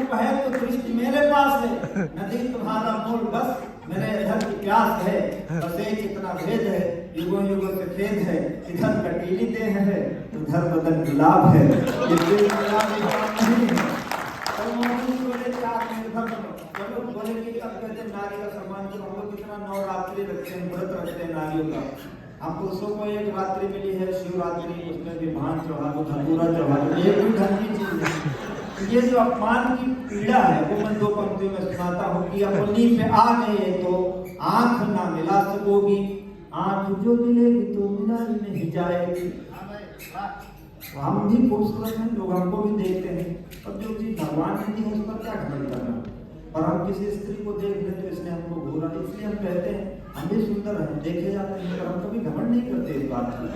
को है तो दृष्टि मेरे पास है, नदी तुम्हारा मूल बस मेरे इधर की प्यास है, बस एक इतना भेद है, युगों युगों से खेद है, इधर कटीली देह है, उधर बदन गुलाब है, ये दिल मेरा निजाम नहीं है। और मोहन बोले चार निर्भर बनो, चलो बोले कि अब कहते हैं नारी का सम्मान, तो हम लोग कितना नवरात्रि रखते हैं, व्रत रखते हैं नारियों का। हम पुरुषों को एक रात्रि मिली है शिवरात्रि, उसमें भी भान चढ़ा दो, धतूरा चढ़ा दो, ये कोई ढंग की चीज है। ये जो अपमान की पीड़ा है वो मैं दो पंक्तियों में सुनाता हूँ कि अपनी पे आ गए तो आंख ना मिला सकोगी, आंख जो मिलेगी तो मिला ही नहीं जाएगी। हम भी खूबसूरत हैं, लोग हमको भी देखते हैं, और जो चीज भगवान ने दी है उस पर क्या घमंड करना। और हम किसी स्त्री को देख लें तो इसने हमको घूरा, इसलिए हम कहते हैं हम भी सुंदर हैं, देखे जाते हैं, पर हम कभी घमंड नहीं करते इस बात पर।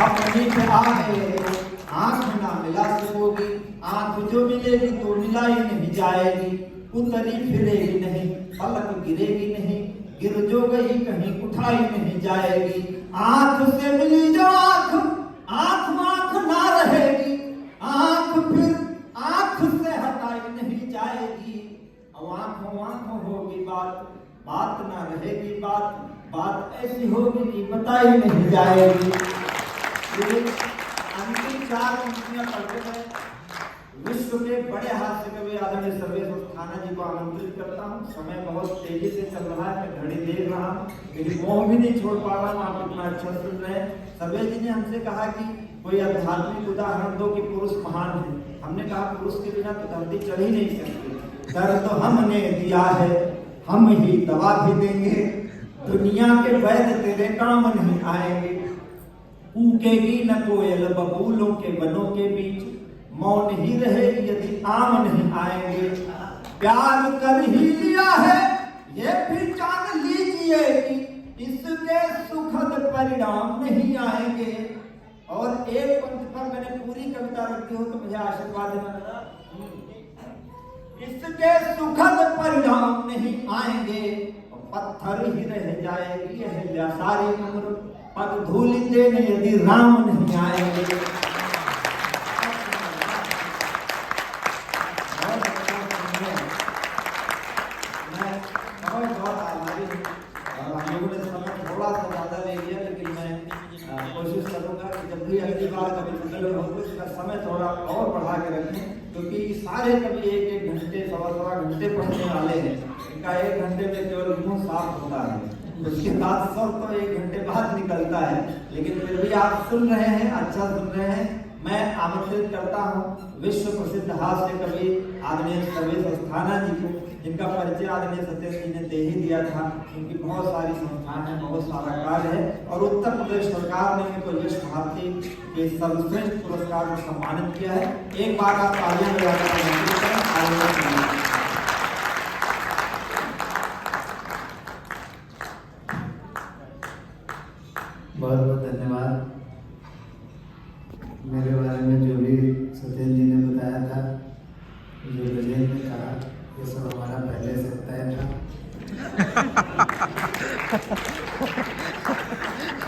अपनी पे आ गए तो आंख ना मिला सकोगी, आंख जो मिलेगी तो मिला ही नहीं जाएगी, उतरी फिरेगी नहीं, पलक गिरेगी नहीं, गिर जो गई कहीं उठाई नहीं जाएगी। आंख से मिली जो आंख, आंख आंख ना रहेगी, आंख फिर आंख से हटाई नहीं जाएगी। अब आंखों आंखों होगी बात, बात ना रहेगी बात, बात ऐसी होगी कि बताई नहीं जाएगी। अंतिम चार पंक्तियां पढ़ते हैं। विश्व के बड़े हास्य कवि आदरणीय सर्वेश्वर थाना जी को आमंत्रित करता हूँ। समय बहुत तेजी से चल रहा है, मैं घड़ी देख रहा हूँ, लेकिन मोह भी नहीं छोड़ पा रहा हूँ। आप इतना अच्छा सुन रहे हैं। सर्वे जी ने हमसे कहा कि कोई आध्यात्मिक उदाहरण दो कि पुरुष महान है। हमने कहा पुरुष के बिना तो धरती चढ़ ही नहीं सकती। दर्द तो हमने दिया है, हम ही दवा भी देंगे, दुनिया के वैद्य तेरे काम नहीं आएंगे। कूकेगी न कोयल बबूलों के बनों के बीच, मौन ही रहेगी यदि आम नहीं आएंगे। प्यार कर ही लिया है ये भी जान लीजिए कि इसके सुखद परिणाम नहीं आएंगे। और एक पंक्ति पर मैंने पूरी कविता रखी हो तो मुझे आशीर्वाद देना। इसके सुखद परिणाम नहीं आएंगे, पत्थर ही रह जाएगी यह सारी उम्र, पग धूल देने यदि राम नहीं आएंगे। कोशिश करूंगा कि जब भी अगली बार कभी इसका समय थोड़ा और बढ़ा के रखें, क्योंकि सारे कभी एक घंटे सवा घंटे पढ़ने वाले हैं। इनका 1 घंटे में केवल मुंह साफ होता है, उसके बाद सब तो 1 घंटे बाद निकलता है। लेकिन फिर भी आप सुन रहे हैं, अच्छा सुन रहे हैं। मैं आमंत्रित करता हूँ विश्व प्रसिद्ध हास्य कवि आदरणीय सर्वेश्वर थाना जी को, जिनका परिचय आदरणीय सत्येंद्र जी ने दे ही दिया था। उनकी बहुत सारी संस्थान है, बहुत सारा कार्य है, और उत्तर प्रदेश सरकार ने उनको यश भारती के सर्वश्रेष्ठ पुरस्कार में सम्मानित किया है। एक बार आप तालियां बजाकर बहुत बहुत धन्यवाद। मेरे बारे में जो भी सत्येंद्र जी ने बताया था, जो गजेंद्र ने कहा, ये सब हमारा पहले से तय था।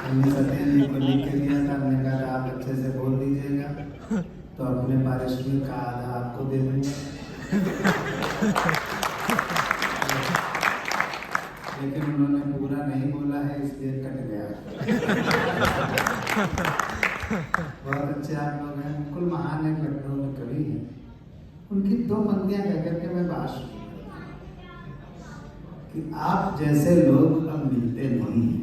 हमने सत्येंद्र जी को लिख के दिया था, हमने कहा था आप अच्छे से बोल दीजिएगा तो अपने पारिश्रमिक का आधा आपको दे देंगे। लेकिन उन्होंने पूरा नहीं बोला है, इसलिए कट गया। बहुत अच्छे आप लोग हैं। मुकुल महान एक लखनऊ में कवि हैं, उनकी 2 पंक्तियां कहकर के मैं बात कि आप जैसे लोग अब मिलते नहीं हैं।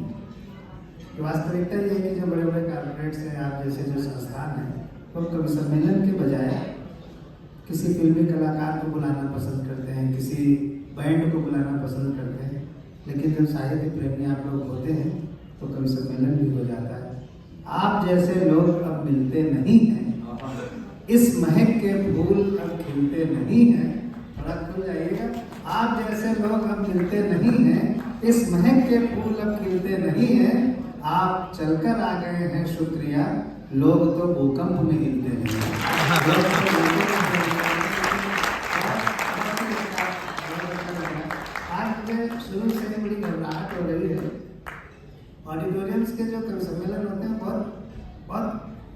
तो वास्तविकता ये है कि जो बड़े बड़े कॉर्पोरेट्स हैं, आप जैसे जो संस्थान हैं, वो कवि सम्मेलन के बजाय किसी फिल्मी कलाकार को बुलाना पसंद करते हैं, किसी बैंड को बुलाना पसंद करते हैं। लेकिन जब साहित्य प्रेमी आप लोग होते हैं तो कवि सम्मेलन भी हो जाता है। आप जैसे लोग अब मिलते नहीं हैं, इस महक के फूल अब खिलते नहीं हैं। थोड़ा खुल जाइएगा। आप जैसे लोग अब मिलते नहीं हैं, इस महक के फूल अब खिलते नहीं हैं। आप चलकर आ गए हैं शुक्रिया, लोग तो भूकंप में हिलते नहीं हैं। शुरू से ही बड़ी घबराहट हो रही है। ऑडिटोरियम्स के जो सम्मेलन होते हैं बहुत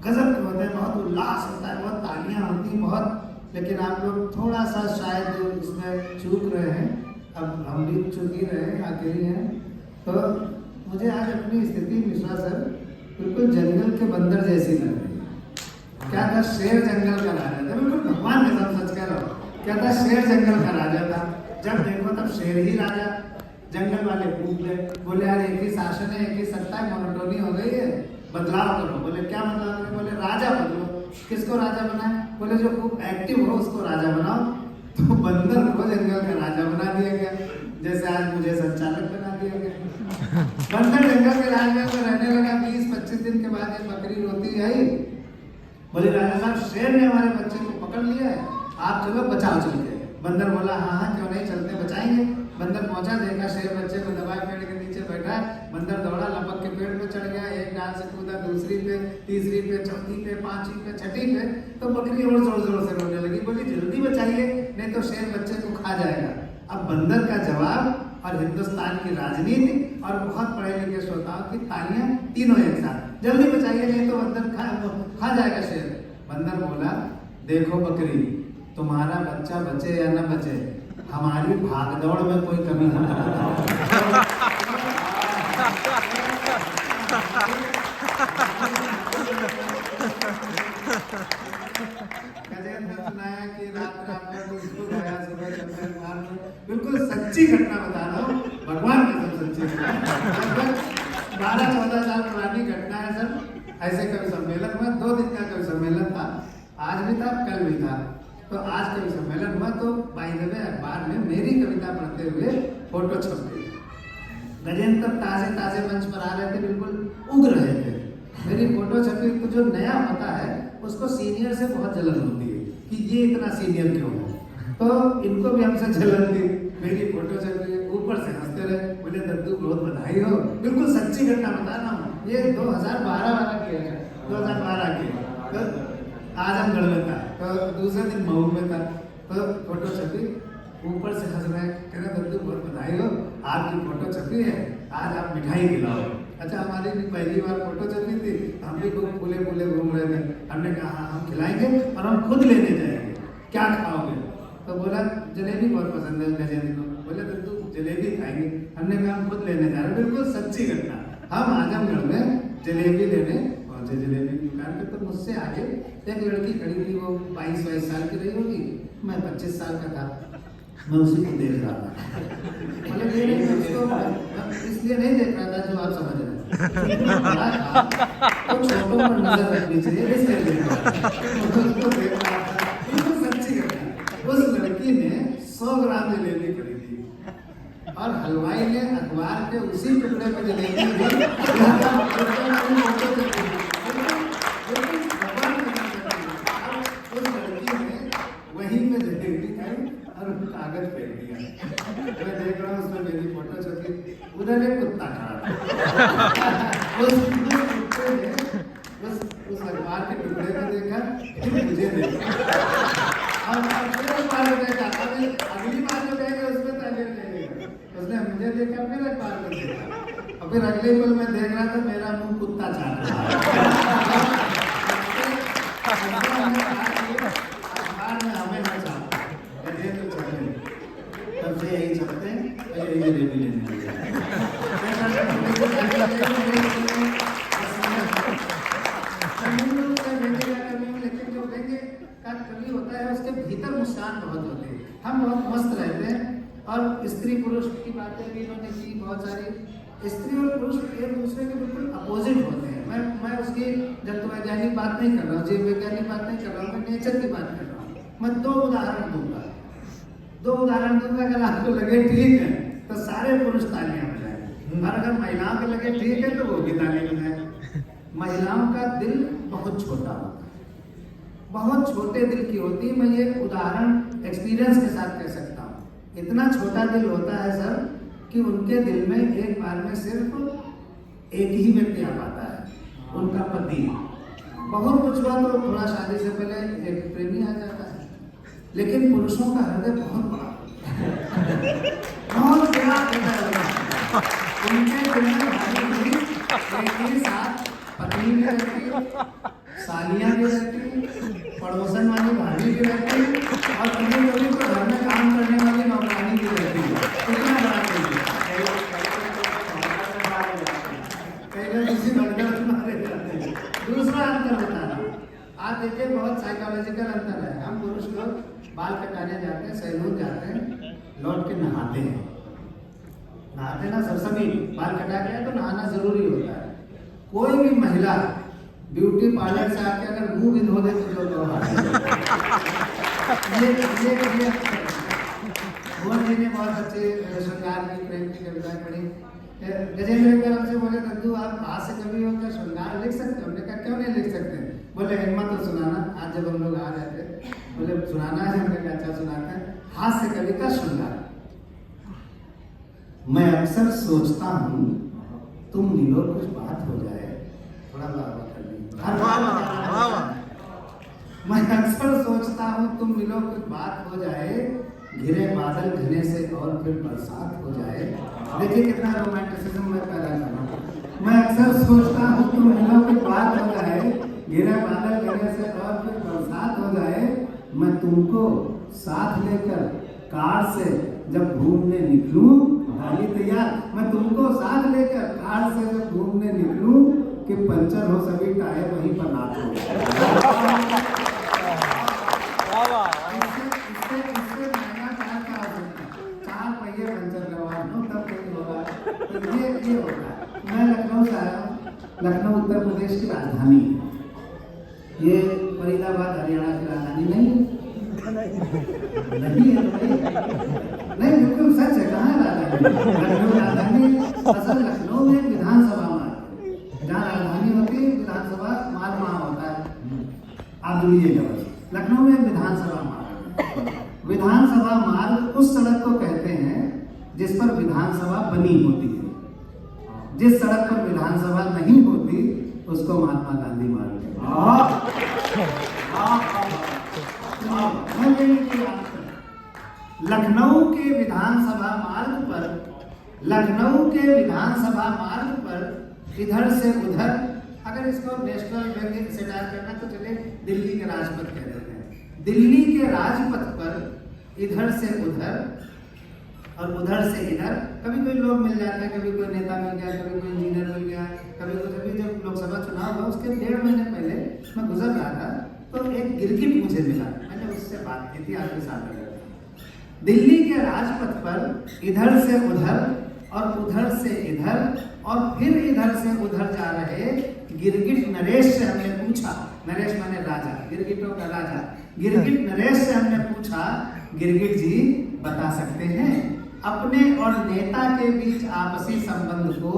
गजब के होते हैं, बहुत उल्लास होता है, बहुत तालियां होती हैं, बहुत बहुत, लेकिन आप लोग थोड़ा सा शायद इसमें चूक रहे हैं। अब हम भी चूक ही रहे हैं, अकेले हैं। तो मुझे आज अपनी स्थिति मिश्रा सर बिल्कुल जंगल के बंदर जैसी लग रही है। क्या था, शेर जंगल का राजा था, बिल्कुल भगवान के सब सच कह रहा हूँ। क्या था, शेर जंगल का राजा था। जब देखो तब शेर ही राजा। जंगल वाले पूछ गए, बोले यार एक ही शासन है, एक ही सत्ता है, मोनोटोनी हो गई है, बदलाव करो। बोले क्या बदलाव करो? बोले राजा बदलो। किसको राजा बनाए? बोले जो खूब एक्टिव हो उसको राजा बनाओ। तो बंदर को जंगल का राजा बना दिया गया, जैसे आज मुझे संचालक बना दिया गया। बंदर जंगल के राज में रहने लगा। 20-25 दिन के बाद एक बकरी रोती आई, बोले राजा साहब शेर ने हमारे बच्चे को पकड़ लिया है, आप चलो बचाओ चलते। बंदर बोला हाँ हाँ क्यों नहीं, चलते बचाएंगे। बंदर पहुंचा, देखा शेर बच्चे को दबाए पेड़ के नीचे बैठा है। बंदर दौड़ा, लपक के पेड़ पे चढ़ गया, एक डाल से कूदा, दूसरी पे, तीसरी पे, चौथी पे, पांचवी पे, छठी पे। तो बकरी और जोर जोर से रोने लगी, बोली जल्दी बचाइए नहीं तो शेर बच्चे को खा जाएगा। अब बंदर का जवाब और हिंदुस्तान की राजनीति और बहुत पढ़े लिखे श्रोताओं की तालियां तीनों एक साथ, जल्दी बचाइए नहीं तो बंदर खा जाएगा शेर। बंदर बोला देखो बकरी, तुम्हारा बच्चा बचे या न बचे, हमारी भागदौड़ में कोई कमी ना सुनाया कि रात बिल्कुल सच्ची घटना बता रहा हूँ, भगवान की सब सच्ची। 12-14 साल पुरानी घटना है सर। ऐसे कवि सम्मेलन हुआ, 2 दिन का कवि सम्मेलन था, आज भी था कल भी था। तो आज कवि सम्मेलन हुआ तो बाय द वे अखबार में मेरी कविता पढ़ते हुए फोटो छप गई। गजेंद्र ताजे ताजे मंच पर आ रहे थे, बिल्कुल उग रहे थे, मेरी फोटो छपी। तो जो नया होता है उसको सीनियर से बहुत जलन होती है कि ये इतना सीनियर क्यों हो, तो इनको भी हमसे जलन थी। मेरी फोटो छपी, ऊपर से हंसते रहे, बोले दद्दू बहुत बधाई हो। बिल्कुल सच्ची घटना बता रहा हूँ, ये 2012 वाला की है, 2012 की। तो आजमगढ़ में था, तो दूसरे दिन मऊ में था, तो फोटो छपी, ऊपर से हंस रहे, कह रहे दद्दू बहुत बधाई हो, आपकी फोटो छपी है, आज आप मिठाई खिलाओ। अच्छा हमारी भी पहली बार फोटो छपी थी, हम भी खूब फूले फूले घूम रहे थे। हमने कहा हम खिलाएंगे और हम खुद लेने जाएंगे, क्या खाओगे? तो बोला जलेबी बहुत पसंद है गजेंद्र को। बोले दद्दू जलेबी खाएंगे। हमने कहा हम खुद लेने जा रहे हैं। बिल्कुल सच्ची घटना। हम आजमगढ़ में जलेबी लेने पहुंचे, जलेबी की दुकान पे। तो मुझसे आगे एक लड़की खड़ी थी, वो 22-22 साल की रही होगी, मैं 25 साल का था। मैं उसी को देख रहा था, मतलब इसलिए नहीं देख रहा था जो आप समझ रहे हैं, तो छोटों पर नजर रखनी चाहिए, इसलिए देख रहा था। सच्ची घटना। उस लड़की ने 100 ग्राम जलेबी खरीदी और हलवाई ने अखबार के उसी टुकड़े पर जलेबी दी। वहीं पे जलेबी खाई और कागज फेंक दिया। मैं देख रहा हूँ उसमें मेरी फोटो छपी, उधर एक कुत्ता खड़ा। उस कुत्ते ने उस अखबार के टुकड़े को देखा, फिर मुझे देखा और फिर अखबार को देखा। अगली बार जो कहेगा उसमें तालियां लगेगा। उसने मुझे देखा, फिर अखबार को देखा और फिर अगले पल मैं देख रहा था मेरा मुंह कुत्ता चाट रहा है। तब से यही छपते हैं, यही जलेबी लेने लेकिन जो व्यंग्य का कवि होता है उसके भीतर मुस्कान बहुत होती है। हम बहुत मस्त रहते हैं। और स्त्री पुरुष की बातें भी इन्होंने की बहुत सारी। स्त्री और पुरुष एक दूसरे के बिल्कुल अपोजिट होते हैं। मैं उसकी जंतुवैज्ञानिक बात नहीं कर रहा हूँ, जीव वैज्ञानिक बात नहीं कर रहा हूँ, मैं नेचर की बात कर रहा हूँ। मैं 2 उदाहरण दूंगा। अगर आपको लगे ठीक है तो सारे पुरुष तालियां बजाएं, और अगर महिलाओं को लगे ठीक है तो वो भी तालियां बजाएं। महिलाओं का दिल बहुत छोटा होता है, बहुत छोटे दिल की होती है। मैं ये उदाहरण एक्सपीरियंस के साथ कह सकता हूँ। इतना छोटा दिल होता है सर कि उनके दिल में एक बार में सिर्फ एक ही व्यक्ति आ पाता है, उनका पति। बहुत कुछ हुआ तो थोड़ा शादी से पहले एक प्रेमी आ जाता है, लेकिन पुरुषों का हृदय बहुत बड़ा बहुत बड़ा होता है। उनके दिल में भाभी साथ पत्नी भी रहती है, सालियां भी रहती है पड़ोसन वाली भाभी भी रहती है और कभी कभी तो घर में काम करने वाली नौकरानी भी रहती है। कितना बड़ा चीज है। कई बार किसी बंदर से मारे जाते हैं। दूसरा अंतर बता रहा हूँ, आप देखिए बहुत साइकोलॉजिकल अंतर है। हम पुरुष लोग बाल कटाने जाते हैं, सैलून जाते हैं, लौट के नहाते हैं। नहाते ना सब सभी बाल कटा के तो नहाना जरूरी होता है। कोई भी महिला ब्यूटी पार्लर से आके अगर मुंह भी धो दे तो लोग भुवन जी ने बहुत अच्छे श्रृंगार की प्रेम की कविताएं पढ़ी। गजेंद्र कलम से बोले दद्दू आप आज से कभी हो क्या श्रृंगार लिख सकते हो? हमने कहा क्यों नहीं लिख सकते? बोले हिम्मत तो सुनाना। आज जब हम लोग आ रहे थे बोले सुनाना है। हमने कहा अच्छा सुनाते हैं। हाथ से कवि का श्रृंगार। मैं अक्सर सोचता हूँ तुम मिलो कुछ बात हो जाए। थोड़ा मैं अक्सर सोचता हूँ तुम मिलो कुछ बात हो जाए, घिरे बादल घने से और फिर बरसात हो जाए। देखिए कितना रोमांटिसिज्म मैं पैदा कर रहा हूँ। मैं अक्सर सोचता हूँ तुम मिलो कुछ बात हो जाए, घिरे बादल घने से और फिर बरसात हो जाए। मैं तुमको साथ लेकर कार से जब घूमने निकलूं, गाड़ी तैयार। मैं तुमको साथ लेकर कार से जब घूमने निकलूं कि पंचर हो सभी टायर वहीं पर ना हो। इससे महंगा कार का हो सकता है। 4 पहिए पंचर करवा दूं तब कोई होगा। तो ये होगा। मैं लखनऊ से आया हूँ। लखनऊ उत्तर प्रदेश की राजधानी है। ये फरीदाबाद हरियाणा की राजधानी नहीं है। नहीं है नहीं बिल्कुल सच है। कहाँ है राजधानी? लखनऊ राजधानी। असल लखनऊ में विधानसभा मार्ग, जहाँ राजधानी होती है विधानसभा मार्ग वहाँ होता है। आप लीजिएगा बस, लखनऊ में विधानसभा मार्ग। विधानसभा मार्ग उस सड़क को कहते हैं जिस पर विधानसभा बनी होती है। जिस सड़क पर विधानसभा नहीं होती उसको महात्मा गांधी मार्ग कहते हैं। लखनऊ के विधानसभा मार्ग पर इधर से उधर, अगर इसको नेशनल बैंकिंग से डाल करना तो चले दिल्ली के राजपथ कह देते हैं। दिल्ली के राजपथ पर इधर से उधर और उधर से इधर कभी कोई लोग मिल जाते हैं, कभी कोई नेता मिल गया, कभी कोई इंजीनियर मिल गया, कभी कुछ। अभी जब लोकसभा चुनाव हुआ उसके 1.5 महीने पहले मैं गुजर रहा था तो एक गिरगिट मुझे मिला। मैंने उससे बात की थी आपके साथ। दिल्ली के राजपथ पर इधर से उधर और उधर से इधर और फिर इधर से उधर जा रहे गिरगिट नरेश से हमने पूछा। नरेश माने राजा, गिरगिटों का राजा। गिरगिट नरेश से हमने पूछा, गिरगिट जी बता सकते हैं अपने और नेता के बीच आपसी संबंध को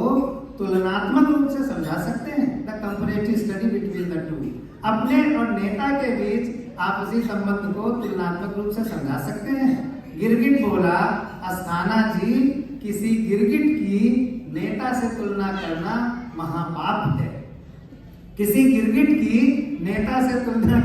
तुलनात्मक रूप से समझा सकते हैं? The comparative study between the two. अपने और नेता के बीच आपसी संबंध को तुलनात्मक रूप से समझा सकते हैं? गिरगिट बोला, अस्थाना जी किसी गिरगिट की नेता से तुलना करना महापाप है। किसी गिरगिट की नेता से तुलना